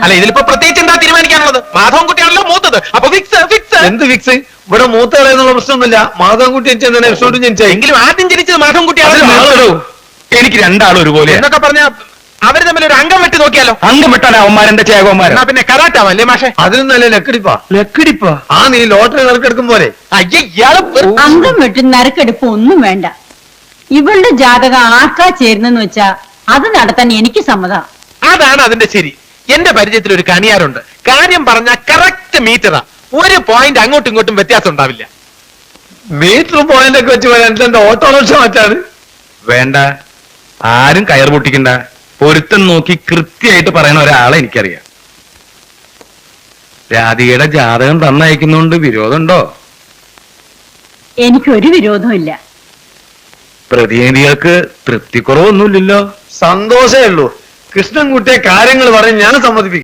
അല്ല ഇതിലിപ്പോ പ്രത്യേകിച്ച് എന്താ തീരുമാനിക്കാനുള്ളത്? മാധവൻകുട്ടിയാണല്ലോ മൂത്തത്, അപ്പൊ ഫിക്സ് ഫിക്സ്. എന്ത് ഫിക്സ്? ഇവിടെ മൂത്ത കളയെന്നുള്ള പ്രശ്നമൊന്നുമില്ല. മാധവൻകുട്ടി ജനിച്ചെന്നെ എപ്പിസോഡും ജനിച്ചായി. എങ്കിലും ആദ്യം ജനിച്ചത് മാധവൻകുട്ടിയാണല്ലോ. എനിക്ക് രണ്ടാളും ഒരുപോലെ എന്നൊക്കെ പറഞ്ഞ അവര് തമ്മിൽ ഒരു അംഗം വെട്ടി നോക്കിയാലോ? അംഗം വെട്ടാൻ അവന്മാരെന്റെ ചേകോന്മാരാ. പിന്നെ കരാട്ടാവല്ലേ മാഷെ? അതിനൊന്നല്ലേ ലക്കടിപ്പാ. ലക്കിടിപ്പാ ആ നീ ലോട്ടറി നറുക്കെടുക്കും പോലെ. അയ്യ ഇയാള് അംഗം വെട്ടി നറുക്കെടുപ്പ് ഒന്നും വേണ്ട. ഇവളുടെ ജാതകം ആർക്കാ ചേരുന്നെന്ന് വെച്ചാ അത് നടത്താൻ എനിക്ക് സമ്മതം. അതാണ് അതിന്റെ ശരി. എന്റെ പരിചയത്തിൽ ഒരു കണിയാറുണ്ട്. കാര്യം പറഞ്ഞ കറക്റ്റ് മീറ്ററാ. ഒരു പോയിന്റ് അങ്ങോട്ടും ഇങ്ങോട്ടും വ്യത്യാസം ഉണ്ടാവില്ല. മീറ്റർ പോയിന്റ് ഒക്കെ വെച്ച് പറയാൻ എന്റെ ഓട്ടോറിക്ഷ മാറ്റാണ്. വേണ്ട, ആരും കയർ പൊട്ടിക്കണ്ട. പൊരുത്തം നോക്കി കൃത്യമായിട്ട് പറയുന്ന ഒരാളെ എനിക്കറിയാം. രാധികയുടെ ജാതകം തന്നയക്കുന്നോണ്ട് വിരോധമുണ്ടോ? എനിക്കൊരു വിരോധവും ഇല്ല. പ്രതിനിധികൾക്ക് തൃപ്തിക്കുറവൊന്നുമില്ലല്ലോ. സന്തോഷമേ ഉള്ളൂ. കൃഷ്ണൻകുട്ടിയെ കാര്യങ്ങൾ പറഞ്ഞ് ഞാൻ സമ്മതിപ്പിക്കും.